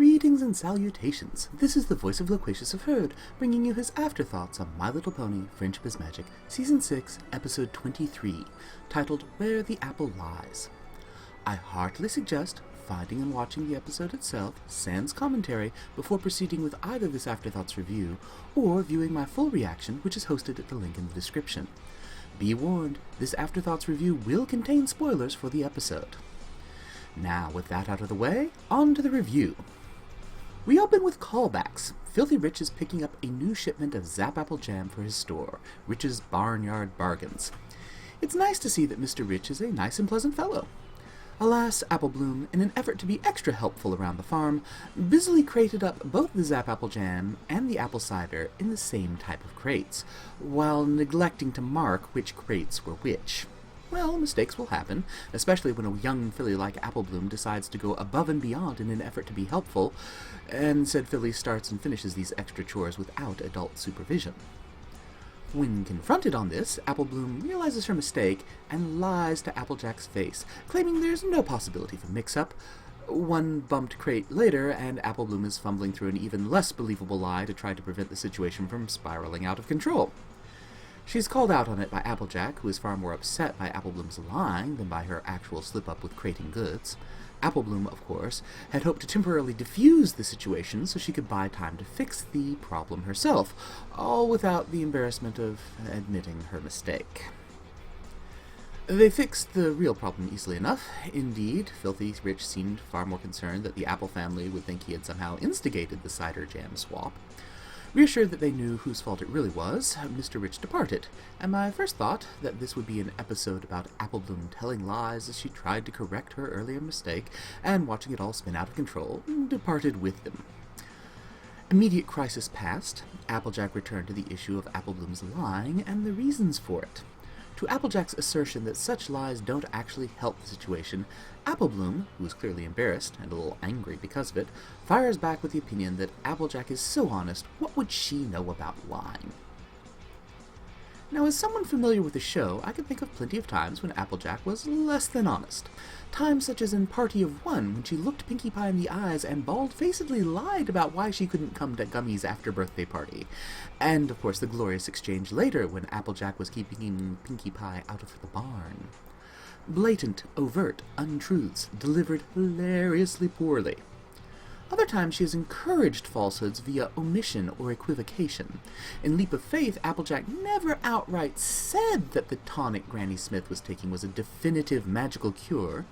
Greetings and salutations. This is the voice of Loquacious of Herd, bringing you his afterthoughts on My Little Pony, Friendship is Magic, Season 6, Episode 23, titled Where the Apple Lies. I heartily suggest finding and watching the episode itself, sans commentary, before proceeding with either this Afterthoughts review, or viewing my full reaction, which is hosted at the link in the description. Be warned, this Afterthoughts review will contain spoilers for the episode. Now, with that out of the way, on to the review. We open with callbacks. Filthy Rich is picking up a new shipment of Zap Apple Jam for his store, Rich's Barnyard Bargains. It's nice to see that Mr. Rich is a nice and pleasant fellow. Alas, Apple Bloom, in an effort to be extra helpful around the farm, busily crated up both the Zap Apple Jam and the apple cider in the same type of crates, while neglecting to mark which crates were which. Well, mistakes will happen, especially when a young filly like Apple Bloom decides to go above and beyond in an effort to be helpful, and said filly starts and finishes these extra chores without adult supervision. When confronted on this, Apple Bloom realizes her mistake and lies to Applejack's face, claiming there's no possibility of a mix-up. One bumped crate later, and Apple Bloom is fumbling through an even less believable lie to try to prevent the situation from spiraling out of control. She's called out on it by Applejack, who is far more upset by Apple Bloom's lying than by her actual slip-up with crating goods. Apple Bloom, of course, had hoped to temporarily diffuse the situation so she could buy time to fix the problem herself, all without the embarrassment of admitting her mistake. They fixed the real problem easily enough. Indeed, Filthy Rich seemed far more concerned that the Apple family would think he had somehow instigated the cider jam swap. Reassured that they knew whose fault it really was, Mr. Rich departed, and my first thought, that this would be an episode about Apple Bloom telling lies as she tried to correct her earlier mistake, and watching it all spin out of control, departed with them. Immediate crisis past, Applejack returned to the issue of Apple Bloom's lying and the reasons for it. To Applejack's assertion that such lies don't actually help the situation, Apple Bloom, who is clearly embarrassed and a little angry because of it, fires back with the opinion that Applejack is so honest, what would she know about lying? Now, as someone familiar with the show, I can think of plenty of times when Applejack was less than honest. Times such as in Party of One, when she looked Pinkie Pie in the eyes and bald-facedly lied about why she couldn't come to Gummy's after-birthday party. And, of course, the glorious exchange later when Applejack was keeping Pinkie Pie out of the barn. Blatant, overt untruths delivered hilariously poorly. Other times she has encouraged falsehoods via omission or equivocation. In Leap of Faith, Applejack never outright said that the tonic Granny Smith was taking was a definitive magical cure.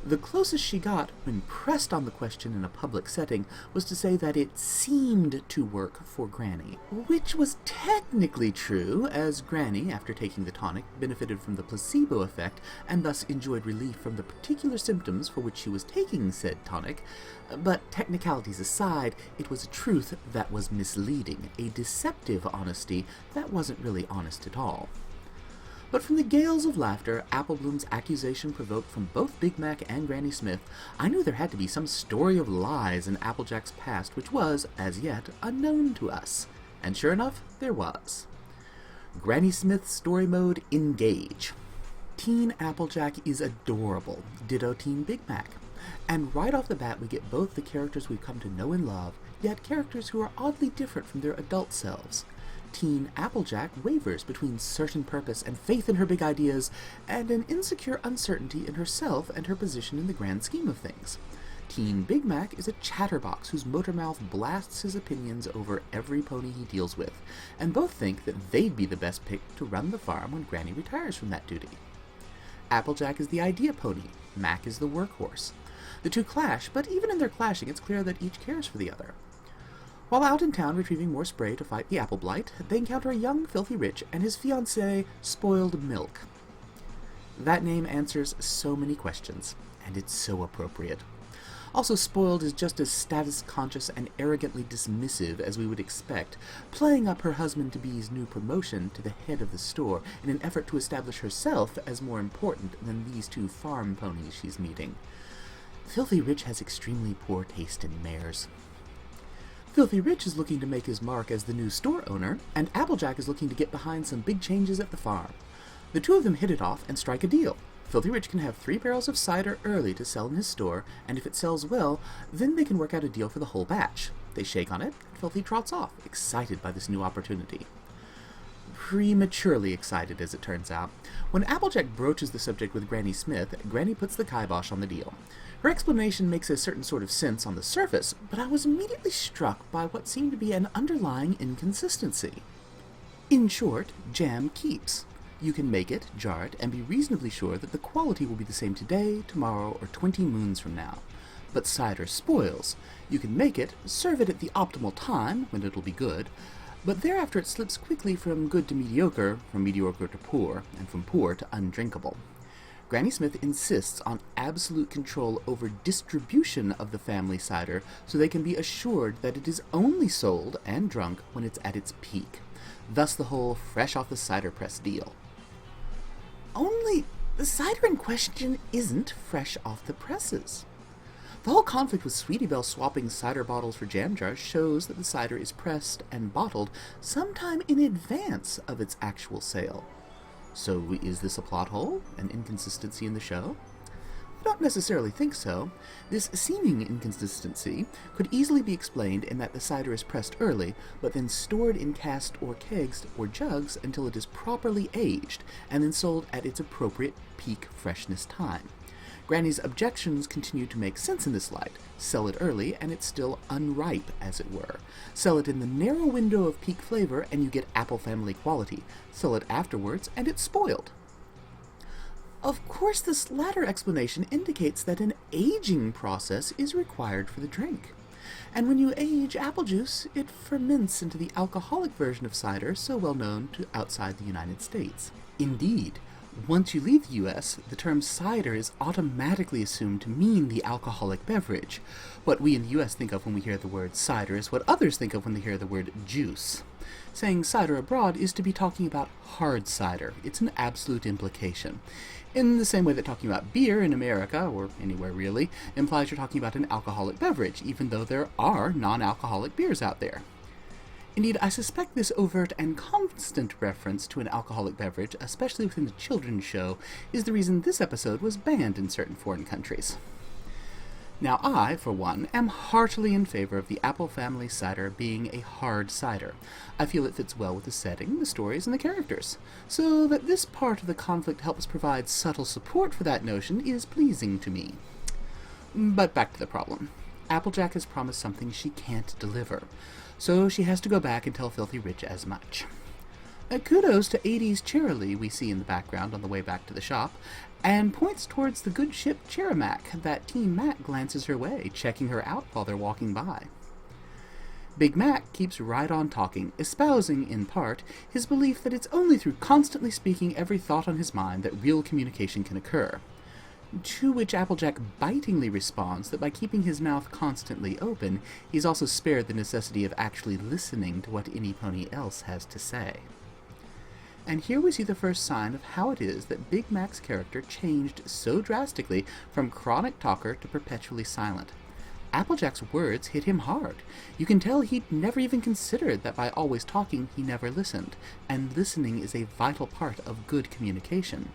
The closest she got, when pressed on the question in a public setting, was to say that it seemed to work for Granny, which was technically true, as Granny, after taking the tonic, benefited from the placebo effect and thus enjoyed relief from the particular symptoms for which she was taking said tonic. But technicalities aside, it was a truth that was misleading, a deceptive honesty that wasn't really honest at all. But from the gales of laughter Apple Bloom's accusation provoked from both Big Mac and Granny Smith, I knew there had to be some story of lies in Applejack's past which was, as yet, unknown to us. And sure enough, there was. Granny Smith's story mode, engage. Teen Applejack is adorable, ditto Teen Big Mac. And right off the bat we get both the characters we've come to know and love, yet characters who are oddly different from their adult selves. Teen Applejack wavers between certain purpose and faith in her big ideas, and an insecure uncertainty in herself and her position in the grand scheme of things. Teen Big Mac is a chatterbox whose motor mouth blasts his opinions over every pony he deals with, and both think that they'd be the best pick to run the farm when Granny retires from that duty. Applejack is the idea pony, Mac is the workhorse. The two clash, but even in their clashing it's clear that each cares for the other. While out in town retrieving more spray to fight the apple blight, they encounter a young Filthy Rich and his fiancée, Spoiled Milk. That name answers so many questions, and it's so appropriate. Also, Spoiled is just as status-conscious and arrogantly dismissive as we would expect, playing up her husband-to-be's new promotion to the head of the store in an effort to establish herself as more important than these two farm ponies she's meeting. Filthy Rich has extremely poor taste in mares. Filthy Rich is looking to make his mark as the new store owner, and Applejack is looking to get behind some big changes at the farm. The two of them hit it off and strike a deal. Filthy Rich can have 3 barrels of cider early to sell in his store, and if it sells well, then they can work out a deal for the whole batch. They shake on it, and Filthy trots off, excited by this new opportunity. Prematurely excited, as it turns out. When Applejack broaches the subject with Granny Smith, Granny puts the kibosh on the deal. Her explanation makes a certain sort of sense on the surface, but I was immediately struck by what seemed to be an underlying inconsistency. In short, jam keeps. You can make it, jar it, and be reasonably sure that the quality will be the same today, tomorrow, or 20 moons from now. But cider spoils. You can make it, serve it at the optimal time, when it'll be good, but thereafter it slips quickly from good to mediocre, from mediocre to poor, and from poor to undrinkable. Granny Smith insists on absolute control over distribution of the family cider so they can be assured that it is only sold and drunk when it's at its peak. Thus the whole fresh off the cider press deal. Only the cider in question isn't fresh off the presses. The whole conflict with Sweetie Belle swapping cider bottles for jam jars shows that the cider is pressed and bottled sometime in advance of its actual sale. So is this a plot hole? An inconsistency in the show? I don't necessarily think so. This seeming inconsistency could easily be explained in that the cider is pressed early, but then stored in cask or kegs or jugs until it is properly aged, and then sold at its appropriate peak freshness time. Granny's objections continue to make sense in this light. Sell it early, and it's still unripe, as it were. Sell it in the narrow window of peak flavor, and you get apple family quality. Sell it afterwards, and it's spoiled. Of course, this latter explanation indicates that an aging process is required for the drink. And when you age apple juice, it ferments into the alcoholic version of cider so well known to outside the United States. Indeed, once you leave the U.S., the term cider is automatically assumed to mean the alcoholic beverage. What we in the U.S. think of when we hear the word cider is what others think of when they hear the word juice. Saying cider abroad is to be talking about hard cider. It's an absolute implication. In the same way that talking about beer in America, or anywhere really, implies you're talking about an alcoholic beverage, even though there are non-alcoholic beers out there. Indeed, I suspect this overt and constant reference to an alcoholic beverage, especially within the children's show, is the reason this episode was banned in certain foreign countries. Now I, for one, am heartily in favor of the apple family cider being a hard cider. I feel it fits well with the setting, the stories, and the characters. So that this part of the conflict helps provide subtle support for that notion is pleasing to me. But back to the problem. Applejack has promised something she can't deliver, so she has to go back and tell Filthy Rich as much. Kudos to 80s Cheerilee we see in the background on the way back to the shop, and points towards the good ship Cherrimac that Teen Mac glances her way, checking her out while they're walking by. Big Mac keeps right on talking, espousing, in part, his belief that it's only through constantly speaking every thought on his mind that real communication can occur. To which Applejack bitingly responds that by keeping his mouth constantly open, he's also spared the necessity of actually listening to what any pony else has to say. And here we see the first sign of how it is that Big Mac's character changed so drastically from chronic talker to perpetually silent. Applejack's words hit him hard. You can tell he'd never even considered that by always talking he never listened, and listening is a vital part of good communication.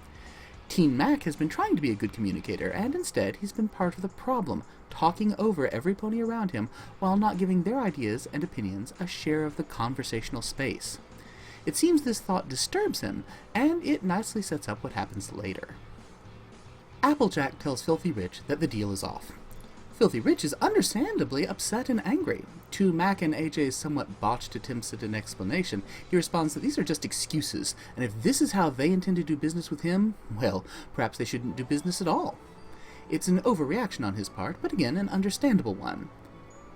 Teen Mac has been trying to be a good communicator, and instead he's been part of the problem, talking over every pony around him while not giving their ideas and opinions a share of the conversational space. It seems this thought disturbs him, and it nicely sets up what happens later. Applejack tells Filthy Rich that the deal is off. Filthy Rich is understandably upset and angry. To Mac and AJ's somewhat botched attempts at an explanation, he responds that these are just excuses, and if this is how they intend to do business with him, well, perhaps they shouldn't do business at all. It's an overreaction on his part, but again, an understandable one.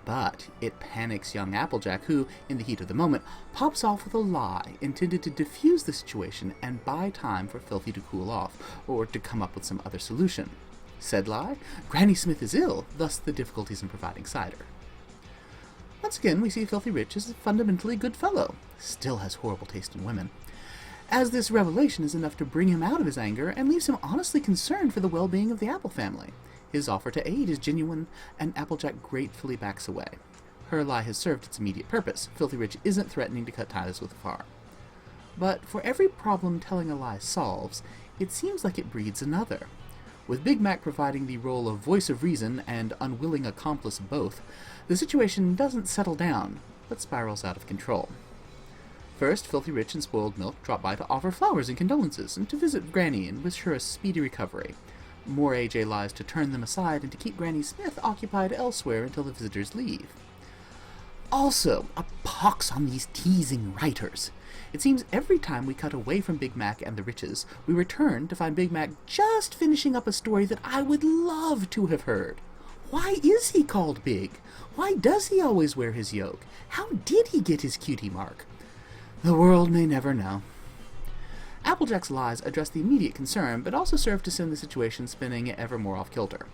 But it panics young Applejack, who, in the heat of the moment, pops off with a lie intended to diffuse the situation and buy time for Filthy to cool off, or to come up with some other solution. Said lie? Granny Smith is ill, thus the difficulties in providing cider. Once again, we see Filthy Rich as a fundamentally good fellow, still has horrible taste in women, as this revelation is enough to bring him out of his anger and leaves him honestly concerned for the well-being of the Apple family. His offer to aid is genuine, and Applejack gratefully backs away. Her lie has served its immediate purpose. Filthy Rich isn't threatening to cut ties with the farm. But for every problem telling a lie solves, it seems like it breeds another. With Big Mac providing the role of voice of reason and unwilling accomplice both, the situation doesn't settle down, but spirals out of control. First, Filthy Rich and Spoiled Milk drop by to offer flowers and condolences, and to visit Granny and wish her a speedy recovery. More AJ lies to turn them aside and to keep Granny Smith occupied elsewhere until the visitors leave. Also, a pox on these teasing writers. It seems every time we cut away from Big Mac and the Riches, we return to find Big Mac just finishing up a story that I would love to have heard. Why is he called Big? Why does he always wear his yoke? How did he get his cutie mark? The world may never know. Applejack's lies address the immediate concern, but also serve to send the situation spinning ever more off-kilter.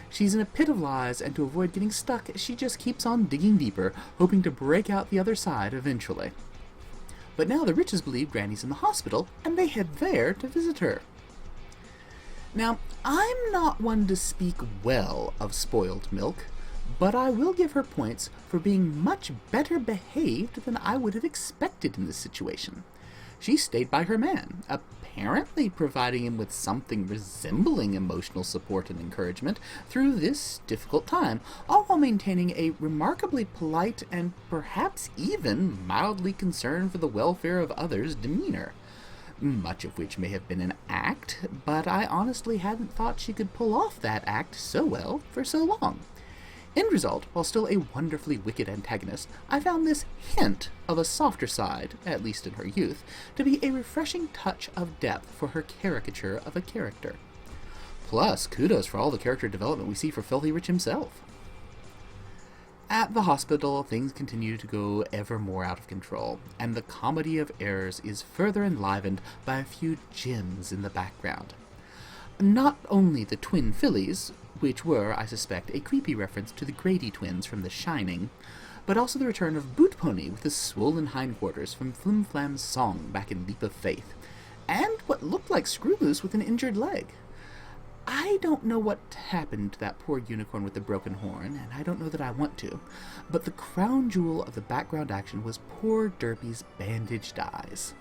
She's in a pit of lies, and to avoid getting stuck, she just keeps on digging deeper, hoping to break out the other side eventually. But now the Riches believe Granny's in the hospital, and they head there to visit her. Now, I'm not one to speak well of Spoiled Milk, but I will give her points for being much better behaved than I would have expected in this situation. She stayed by her man, apparently providing him with something resembling emotional support and encouragement through this difficult time, all while maintaining a remarkably polite and perhaps even mildly concerned for the welfare of others demeanor. Much of which may have been an act, but I honestly hadn't thought she could pull off that act so well for so long. End result, while still a wonderfully wicked antagonist, I found this hint of a softer side, at least in her youth, to be a refreshing touch of depth for her caricature of a character. Plus, kudos for all the character development we see for Filthy Rich himself. At the hospital, things continue to go ever more out of control, and the comedy of errors is further enlivened by a few gems in the background. Not only the twin fillies, which were, I suspect, a creepy reference to the Grady twins from The Shining, but also the return of Boot Pony with his swollen hindquarters from Flim Flam's song back in Leap of Faith, and what looked like Screw Loose with an injured leg. I don't know what happened to that poor unicorn with the broken horn, and I don't know that I want to, but the crown jewel of the background action was poor Derpy's bandaged eyes.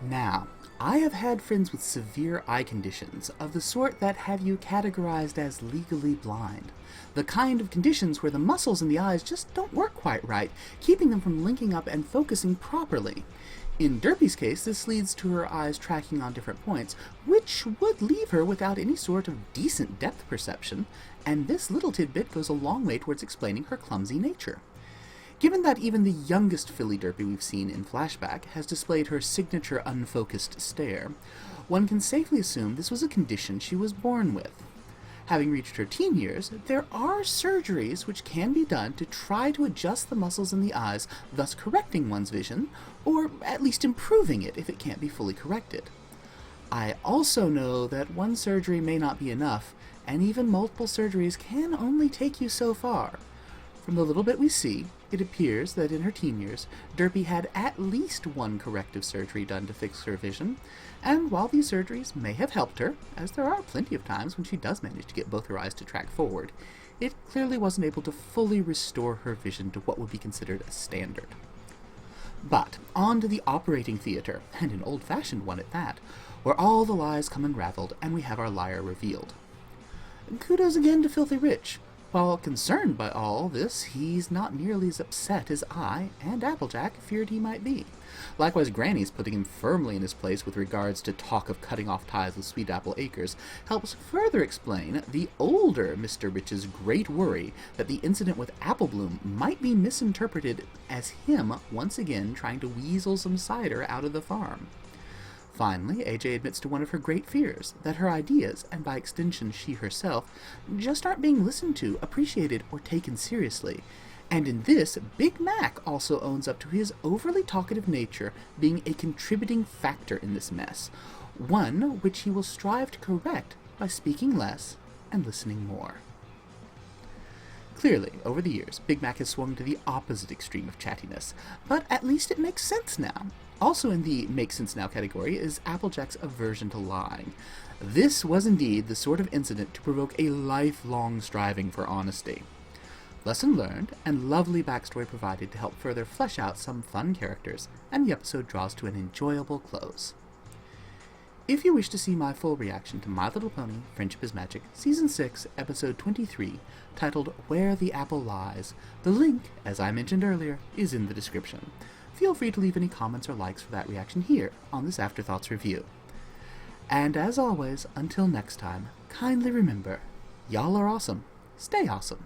Now, I have had friends with severe eye conditions, of the sort that have you categorized as legally blind. The kind of conditions where the muscles in the eyes just don't work quite right, keeping them from linking up and focusing properly. In Derpy's case, this leads to her eyes tracking on different points, which would leave her without any sort of decent depth perception, and this little tidbit goes a long way towards explaining her clumsy nature. Given that even the youngest filly Derpy we've seen in flashback has displayed her signature unfocused stare, one can safely assume this was a condition she was born with. Having reached her teen years, there are surgeries which can be done to try to adjust the muscles in the eyes, thus correcting one's vision, or at least improving it if it can't be fully corrected. I also know that one surgery may not be enough, and even multiple surgeries can only take you so far. From the little bit we see, it appears that in her teen years, Derpy had at least one corrective surgery done to fix her vision, and while these surgeries may have helped her, as there are plenty of times when she does manage to get both her eyes to track forward, it clearly wasn't able to fully restore her vision to what would be considered a standard. But on to the operating theater, and an old-fashioned one at that, where all the lies come unraveled and we have our liar revealed. Kudos again to Filthy Rich. While concerned by all this, he's not nearly as upset as I and Applejack feared he might be. Likewise, Granny's putting him firmly in his place with regards to talk of cutting off ties with Sweet Apple Acres helps further explain the older Mr. Rich's great worry that the incident with Apple Bloom might be misinterpreted as him once again trying to weasel some cider out of the farm. Finally, AJ admits to one of her great fears, that her ideas, and by extension she herself, just aren't being listened to, appreciated, or taken seriously. And in this, Big Mac also owns up to his overly talkative nature being a contributing factor in this mess, one which he will strive to correct by speaking less and listening more. Clearly, over the years, Big Mac has swung to the opposite extreme of chattiness, but at least it makes sense now. Also in the Make Sense Now category is Applejack's aversion to lying. This was indeed the sort of incident to provoke a lifelong striving for honesty. Lesson learned, and lovely backstory provided to help further flesh out some fun characters, and the episode draws to an enjoyable close. If you wish to see my full reaction to My Little Pony, Friendship is Magic, Season 6, Episode 23, titled Where the Apple Lies, the link, as I mentioned earlier, is in the description. Feel free to leave any comments or likes for that reaction here on this Afterthoughts review. And as always, until next time, kindly remember, y'all are awesome. Stay awesome.